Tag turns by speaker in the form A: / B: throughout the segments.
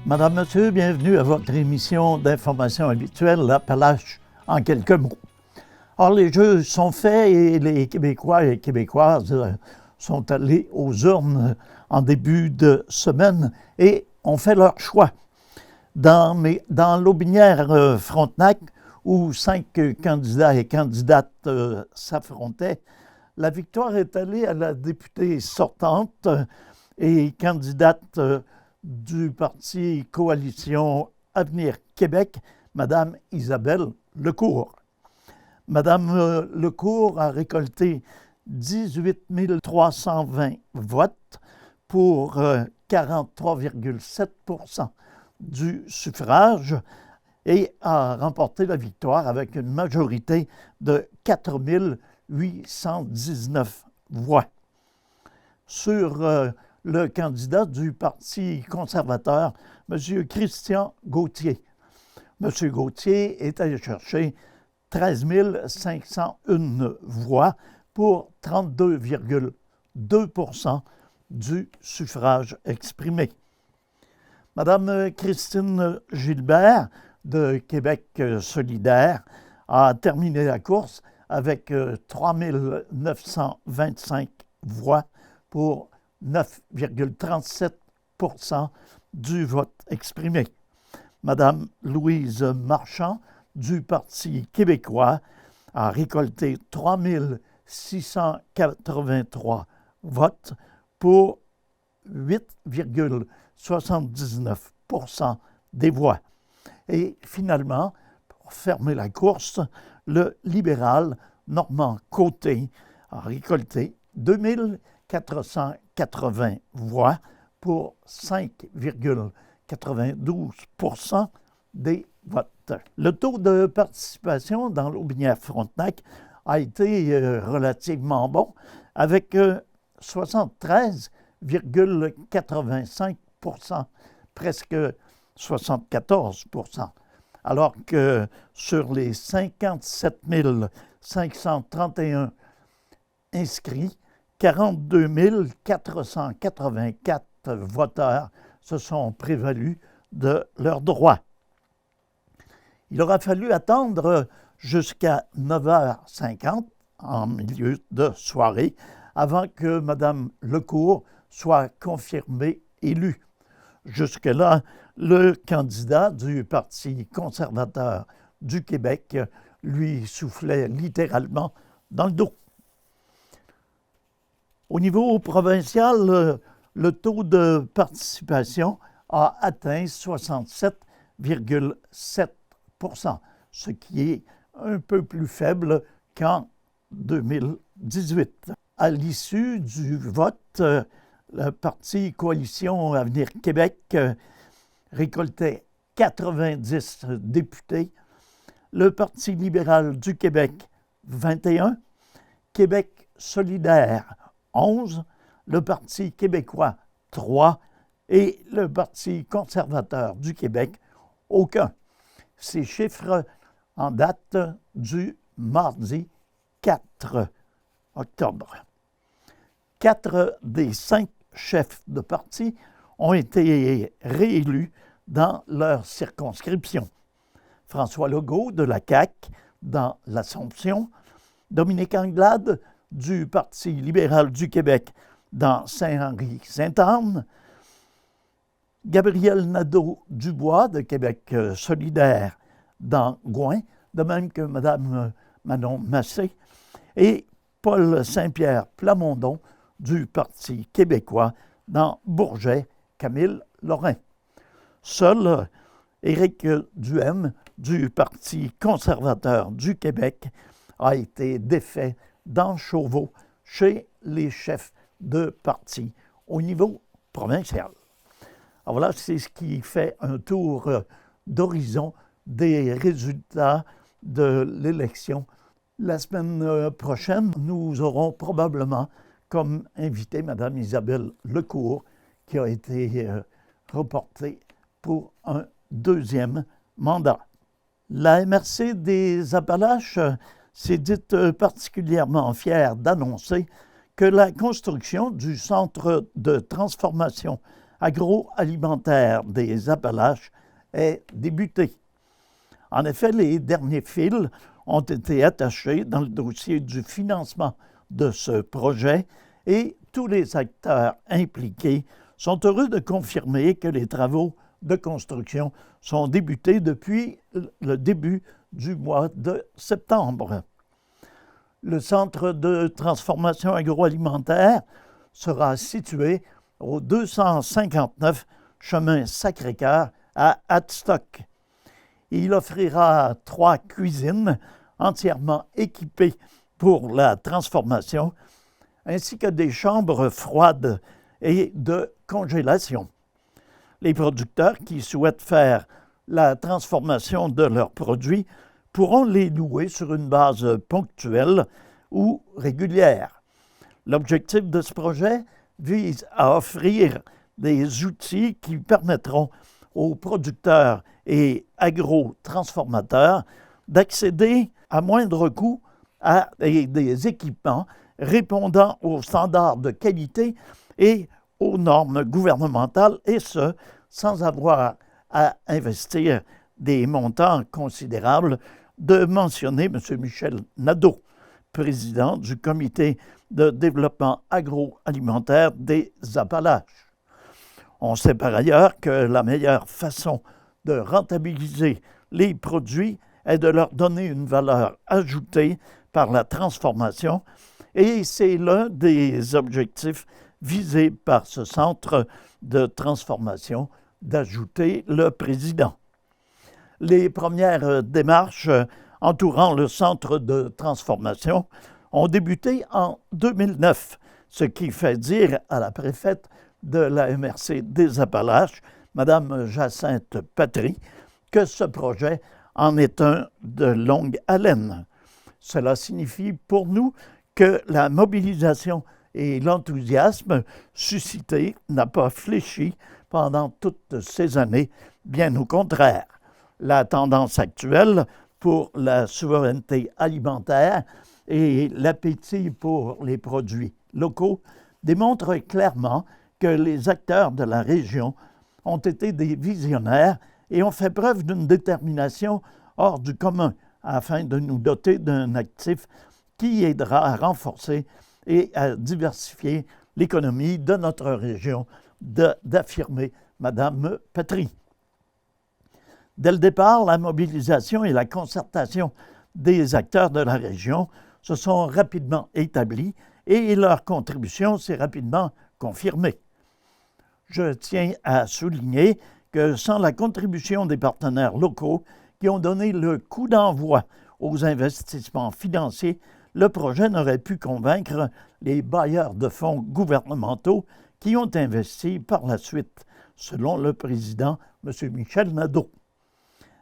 A: Madame, Monsieur, bienvenue à votre émission d'information habituelle, l'Appalache en quelques mots. Or, les jeux sont faits et les Québécois et Québécoises sont allés aux urnes en début de semaine et ont fait leur choix. Dans l'Aubinière-Frontenac, où 5 candidats et candidates s'affrontaient, la victoire est allée à la députée sortante et candidate du parti Coalition Avenir Québec, Mme Isabelle Lecourt. Mme Lecourt a récolté 18 320 votes pour 43,7 % du suffrage et a remporté la victoire avec une majorité de 4 819 voix. Sur le candidat du Parti conservateur, M. Christian Gauthier. M. Gauthier est allé chercher 13 501 voix pour 32,2 % du suffrage exprimé. Mme Christine Gilbert de Québec solidaire a terminé la course avec 3 925 voix pour 9,37 % du vote exprimé. Mme Louise Marchand du Parti québécois a récolté 3 683 votes pour 8,79 % des voix. Et finalement, pour fermer la course, le libéral Normand Côté a récolté 2 480 voix pour 5,92 % des votes. Le taux de participation dans l'Aubinière-Frontenac a été relativement bon, avec 73,85 %, presque 74 %, alors que sur les 57 531 inscrits, 42 484 voteurs se sont prévalus de leurs droits. Il aura fallu attendre jusqu'à 9h50, en milieu de soirée, avant que Mme Lecourt soit confirmée élue. Jusque-là, le candidat du Parti conservateur du Québec lui soufflait littéralement dans le dos. Au niveau provincial, le taux de participation a atteint 67,7 %, ce qui est un peu plus faible qu'en 2018. À l'issue du vote, le Parti Coalition Avenir Québec récoltait 90 députés, le Parti libéral du Québec 21, Québec solidaire 11, le Parti québécois 3 et le Parti conservateur du Québec aucun. Ces chiffres en date du mardi 4 octobre. 4 des 5 chefs de parti ont été réélus dans leur circonscription. François Legault de la CAQ dans l'Assomption, Dominique Anglade du Parti libéral du Québec dans Saint-Henri-Sainte-Anne, Gabriel Nadeau-Dubois de Québec solidaire dans Gouin, de même que Mme Manon Massé, et Paul Saint-Pierre Plamondon du Parti québécois dans Bourget-Camille-Lorrain. Seul Éric Duhem du Parti conservateur du Québec a été défait dans Chauveau chez les chefs de parti au niveau provincial. Alors voilà, c'est ce qui fait un tour d'horizon des résultats de l'élection. La semaine prochaine, nous aurons probablement comme invité Mme Isabelle Lecourt, qui a été reportée pour un 2e mandat. La MRC des Appalaches s'est dite particulièrement fière d'annoncer que la construction du centre de transformation agroalimentaire des Appalaches ait débuté. En effet, les derniers fils ont été attachés dans le dossier du financement de ce projet et tous les acteurs impliqués sont heureux de confirmer que les travaux de construction sont débutés depuis le début du mois de septembre. Le centre de transformation agroalimentaire sera situé au 259 chemin Sacré-Cœur à Hadstock. Il offrira 3 cuisines entièrement équipées pour la transformation, ainsi que des chambres froides et de congélation. Les producteurs qui souhaitent faire la transformation de leurs produits pourront les louer sur une base ponctuelle ou régulière. L'objectif de ce projet vise à offrir des outils qui permettront aux producteurs et agro-transformateurs d'accéder à moindre coût à des équipements répondant aux standards de qualité et aux normes gouvernementales, et ce, sans avoir à investir des montants considérables, de mentionner M. Michel Nadeau, président du Comité de développement agroalimentaire des Appalaches. On sait par ailleurs que la meilleure façon de rentabiliser les produits est de leur donner une valeur ajoutée par la transformation, et c'est l'un des objectifs visés par ce centre de transformation, d'ajouter le président. Les premières démarches entourant le centre de transformation ont débuté en 2009, ce qui fait dire à la préfète de la MRC des Appalaches, Mme Jacinthe Patry, que ce projet en est un de longue haleine. Cela signifie pour nous que la mobilisation et l'enthousiasme suscité n'a pas fléchi pendant toutes ces années, bien au contraire. La tendance actuelle pour la souveraineté alimentaire et l'appétit pour les produits locaux démontrent clairement que les acteurs de la région ont été des visionnaires et ont fait preuve d'une détermination hors du commun afin de nous doter d'un actif qui aidera à renforcer et à diversifier l'économie de notre région, d'affirmer Mme Patry. Dès le départ, la mobilisation et la concertation des acteurs de la région se sont rapidement établies et leur contribution s'est rapidement confirmée. Je tiens à souligner que sans la contribution des partenaires locaux qui ont donné le coup d'envoi aux investissements financiers, le projet n'aurait pu convaincre les bailleurs de fonds gouvernementaux qui ont investi par la suite, selon le président M. Michel Nadeau.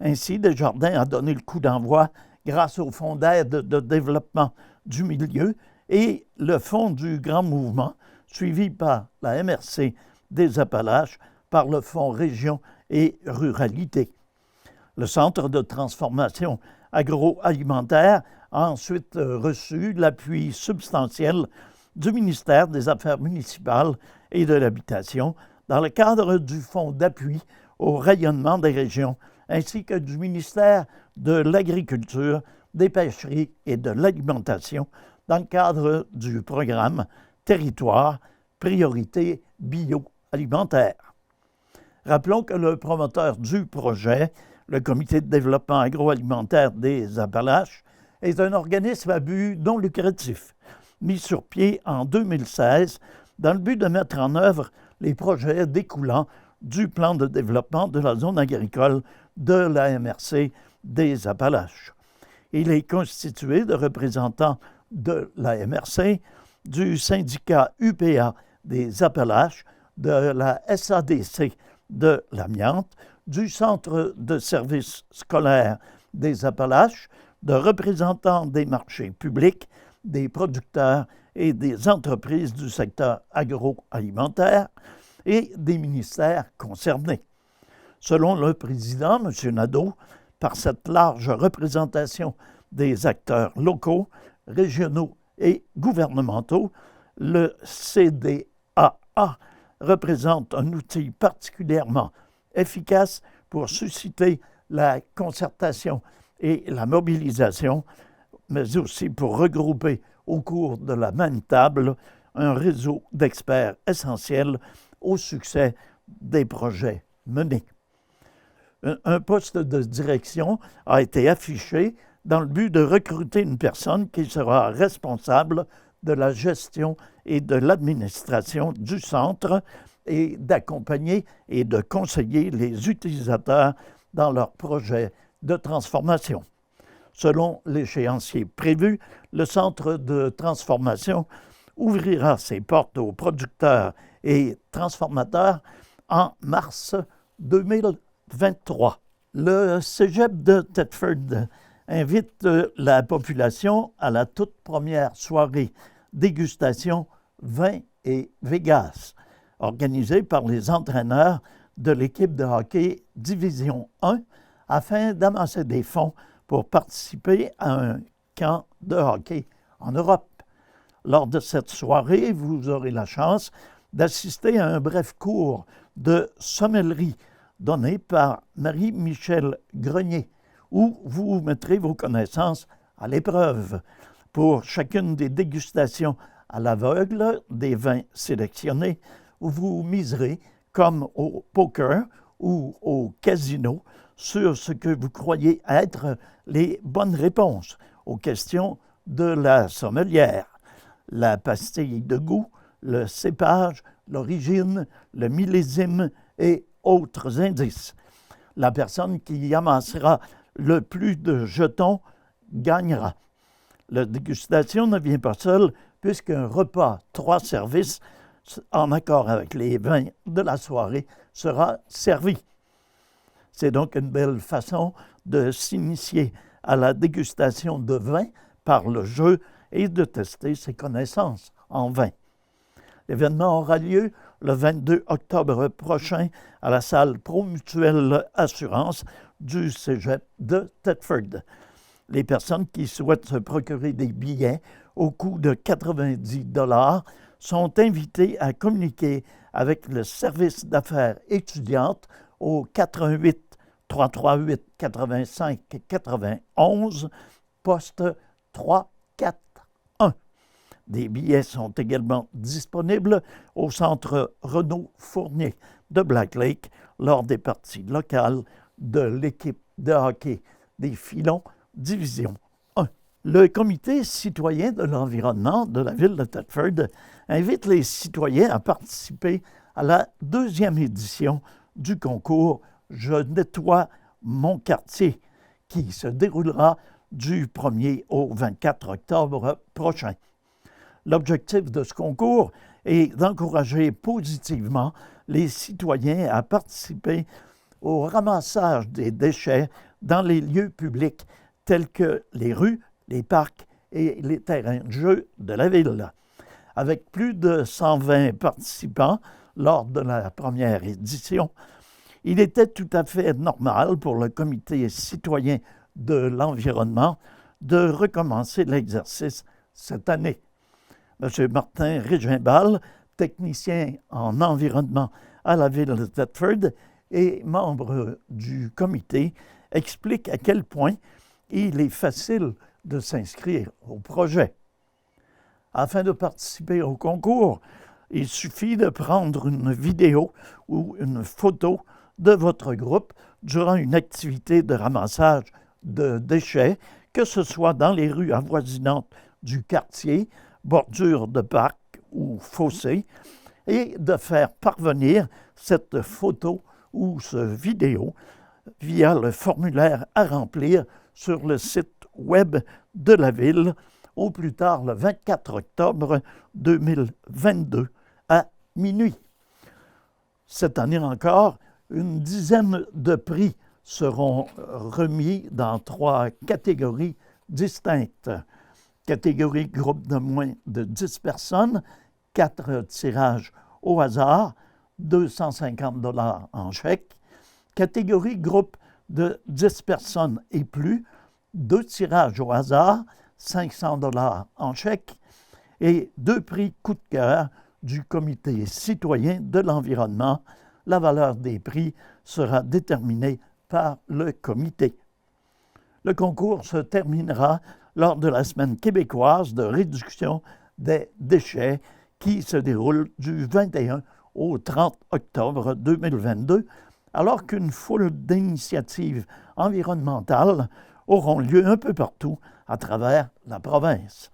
A: Ainsi, Desjardins a donné le coup d'envoi grâce au Fonds d'aide de développement du milieu et le Fonds du Grand Mouvement, suivi par la MRC des Appalaches, par le Fonds Région et Ruralité. Le Centre de transformation agroalimentaire a ensuite reçu l'appui substantiel du ministère des Affaires municipales et de l'Habitation dans le cadre du Fonds d'appui au rayonnement des régions ainsi que du ministère de l'Agriculture, des Pêcheries et de l'Alimentation dans le cadre du programme Territoire Priorité bioalimentaire. Rappelons que le promoteur du projet, le Comité de développement agroalimentaire des Appalaches, est un organisme à but non lucratif, mis sur pied en 2016 dans le but de mettre en œuvre les projets découlant du plan de développement de la zone agricole de la MRC des Appalaches. Il est constitué de représentants de la MRC, du syndicat UPA des Appalaches, de la SADC de l'amiante, du Centre de services scolaires des Appalaches, de représentants des marchés publics, des producteurs et des entreprises du secteur agroalimentaire et des ministères concernés. Selon le président, M. Nadeau, par cette large représentation des acteurs locaux, régionaux et gouvernementaux, le CDAA représente un outil particulièrement efficace pour susciter la concertation et la mobilisation, mais aussi pour regrouper au cours de la même table un réseau d'experts essentiels au succès des projets menés. Un poste de direction a été affiché dans le but de recruter une personne qui sera responsable de la gestion et de l'administration du centre et d'accompagner et de conseiller les utilisateurs dans leurs projets de transformation. Selon l'échéancier prévu, le centre de transformation ouvrira ses portes aux producteurs et transformateurs en mars 2023. Le Cégep de Thetford invite la population à la toute première soirée dégustation vin et Vegas, organisée par les entraîneurs de l'équipe de hockey Division 1 afin d'amasser des fonds pour participer à un camp de hockey en Europe. Lors de cette soirée, vous aurez la chance d'assister à un bref cours de sommellerie donné par Marie-Michel Grenier, où vous mettrez vos connaissances à l'épreuve. Pour chacune des dégustations à l'aveugle des vins sélectionnés, vous miserez, comme au poker ou au casino, sur ce que vous croyez être les bonnes réponses aux questions de la sommelière. La pastille de goût, le cépage, l'origine, le millésime et autres indices. La personne qui amassera le plus de jetons gagnera. La dégustation ne vient pas seule puisqu'un repas 3 services en accord avec les vins de la soirée sera servi. C'est donc une belle façon de s'initier à la dégustation de vin par le jeu et de tester ses connaissances en vin. L'événement aura lieu le 22 octobre prochain à la salle Promutuelle Assurance du Cégep de Thetford. Les personnes qui souhaitent se procurer des billets au coût de 90 $ sont invitées à communiquer avec le service d'affaires étudiantes au 88 338 85 91, poste 341. Des billets sont également disponibles au centre Renaud-Fournier de Black Lake lors des parties locales de l'équipe de hockey des Filons Division 1. Le Comité citoyen de l'environnement de la ville de Thetford invite les citoyens à participer à la 2e édition du concours « Je nettoie mon quartier » qui se déroulera du 1er au 24 octobre prochain. L'objectif de ce concours est d'encourager positivement les citoyens à participer au ramassage des déchets dans les lieux publics tels que les rues, les parcs et les terrains de jeu de la ville. Avec plus de 120 participants lors de la première édition, il était tout à fait normal pour le Comité citoyen de l'environnement de recommencer l'exercice cette année. M. Martin Régimbal, technicien en environnement à la ville de Thetford et membre du comité, explique à quel point il est facile de s'inscrire au projet. Afin de participer au concours, il suffit de prendre une vidéo ou une photo de votre groupe durant une activité de ramassage de déchets, que ce soit dans les rues avoisinantes du quartier, bordure de parc ou fossé, et de faire parvenir cette photo ou ce vidéo via le formulaire à remplir sur le site web de la ville au plus tard le 24 octobre 2022 à minuit. Cette année encore, une dizaine de prix seront remis dans 3 catégories distinctes. Catégorie groupe de moins de 10 personnes, 4 tirages au hasard, 250 $ en chèque. Catégorie groupe de 10 personnes et plus, 2 tirages au hasard, 500 $ en chèque. Et 2 prix coup de cœur du comité citoyen de l'environnement. La valeur des prix sera déterminée par le comité. Le concours se terminera lors de la Semaine québécoise de réduction des déchets qui se déroule du 21 au 30 octobre 2022, alors qu'une foule d'initiatives environnementales auront lieu un peu partout à travers la province.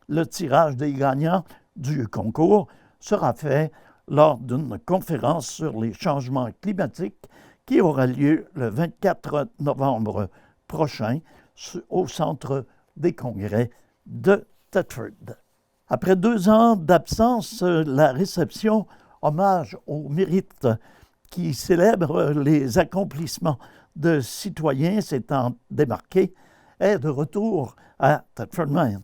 A: Le tirage des gagnants du concours sera fait lors d'une conférence sur les changements climatiques qui aura lieu le 24 novembre prochain au Centre des congrès de Thetford. Après 2 ans d'absence, la réception Hommage au mérite qui célèbre les accomplissements de citoyens s'étant démarqués est de retour à Thetford Mines.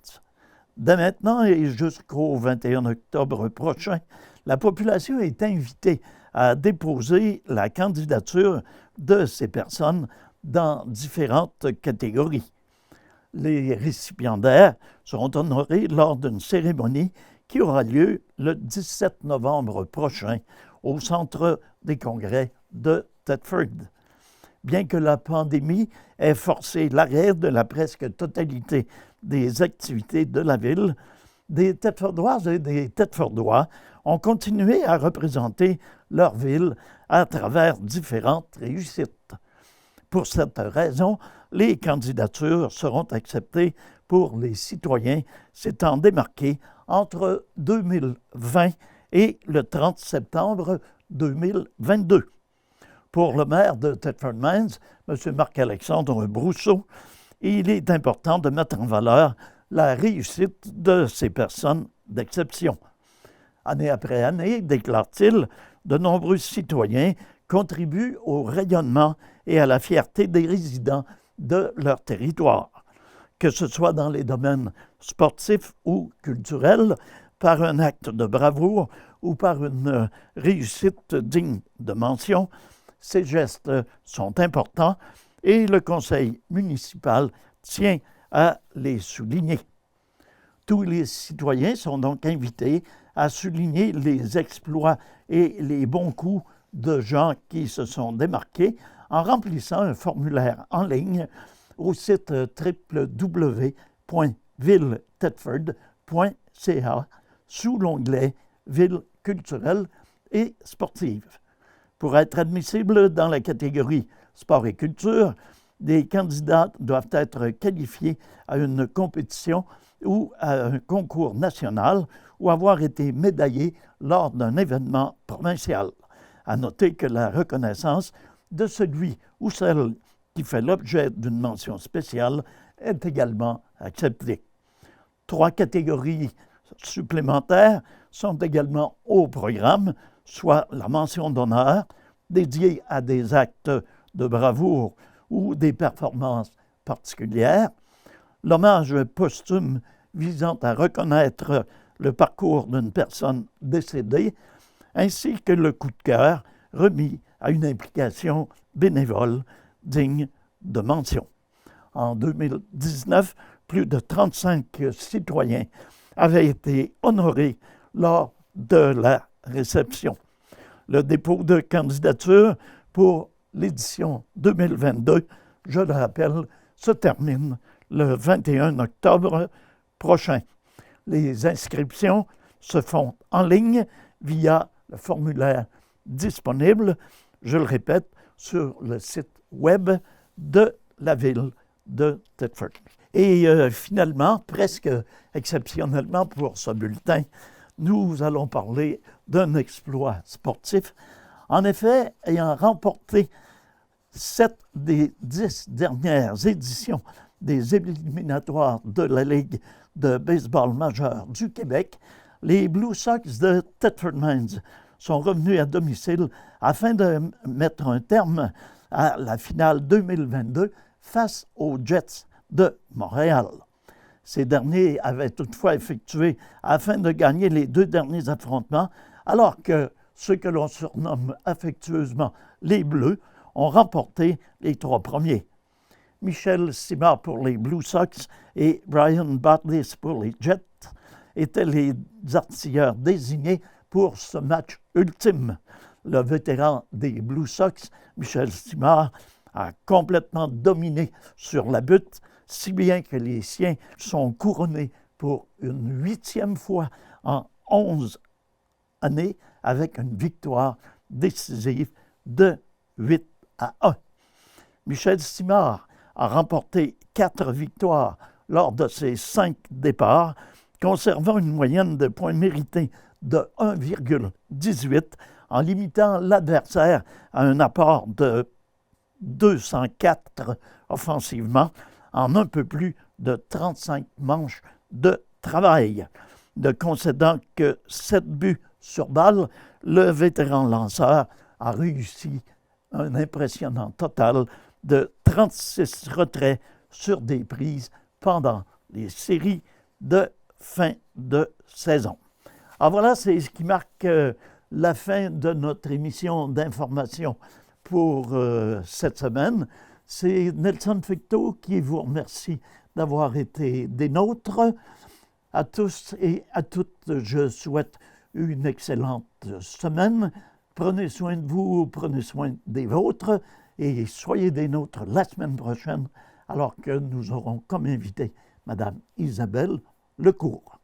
A: Dès maintenant et jusqu'au 21 octobre prochain, la population est invitée à déposer la candidature de ces personnes dans différentes catégories. Les récipiendaires seront honorés lors d'une cérémonie qui aura lieu le 17 novembre prochain au Centre des congrès de Thetford. Bien que la pandémie ait forcé l'arrêt de la presque totalité des activités de la ville, des Thetfordoises et des Thetfordois ont continué à représenter leur ville à travers différentes réussites. Pour cette raison, les candidatures seront acceptées pour les citoyens s'étant démarqués entre 2020 et le 30 septembre 2022. Pour le maire de Thetford Mines, M. Marc-Alexandre Brousseau, il est important de mettre en valeur la réussite de ces personnes d'exception. Année après année, déclare-t-il, de nombreux citoyens contribuent au rayonnement et à la fierté des résidents de leur territoire, que ce soit dans les domaines sportifs ou culturels, par un acte de bravoure ou par une réussite digne de mention. Ces gestes sont importants et le conseil municipal tient à les souligner. Tous les citoyens sont donc invités à souligner les exploits et les bons coups de gens qui se sont démarqués en remplissant un formulaire en ligne au site www.villethetford.ca sous l'onglet « Ville culturelle et sportive ». Pour être admissible dans la catégorie « Sport et culture », des candidats doivent être qualifiés à une compétition ou à un concours national ou avoir été médaillés lors d'un événement provincial. À noter que la reconnaissance de celui ou celle qui fait l'objet d'une mention spéciale est également acceptée. 3 catégories supplémentaires sont également au programme, soit la mention d'honneur dédiée à des actes de bravoure ou des performances particulières, l'hommage posthume visant à reconnaître le parcours d'une personne décédée, ainsi que le coup de cœur remis à une implication bénévole digne de mention. En 2019, plus de 35 citoyens avaient été honorés lors de la réception. Le dépôt de candidature pour l'édition 2022, je le rappelle, se termine le 21 octobre prochain. Les inscriptions se font en ligne via le formulaire disponible, je le répète, sur le site web de la ville de Thetford. Et finalement, presque exceptionnellement pour ce bulletin, nous allons parler d'un exploit sportif. En effet, ayant remporté 7 des 10 dernières éditions des éliminatoires de la Ligue de baseball majeur du Québec, les Blue Sox de Thetford Mines sont revenus à domicile afin de mettre un terme à la finale 2022 face aux Jets de Montréal. Ces derniers avaient toutefois effectué afin de gagner les 2 derniers affrontements, alors que ceux que l'on surnomme affectueusement les Bleus ont remporté les 3 premiers. Michel Simard pour les Blue Sox et Brian Batlis pour les Jets étaient les artilleurs désignés pour ce match ultime. Le vétéran des Blue Sox, Michel Simard, a complètement dominé sur la butte, si bien que les siens sont couronnés pour une 8e fois en 11 années avec une victoire décisive de 8-1. Michel Simard a remporté 4 victoires lors de ses 5 départs, conservant une moyenne de points mérités de 1,18 en limitant l'adversaire à un apport de 204 offensivement en un peu plus de 35 manches de travail. Ne concédant que 7 buts sur balle, le vétéran lanceur a réussi un impressionnant total de 36 retraits sur des prises pendant les séries de fin de saison. Alors voilà, c'est ce qui marque la fin de notre émission d'information pour cette semaine. C'est Nelson Ficto qui vous remercie d'avoir été des nôtres. À tous et à toutes, je souhaite une excellente semaine. Prenez soin de vous, prenez soin des vôtres et soyez des nôtres la semaine prochaine alors que nous aurons comme invité Mme Isabelle Lecourt.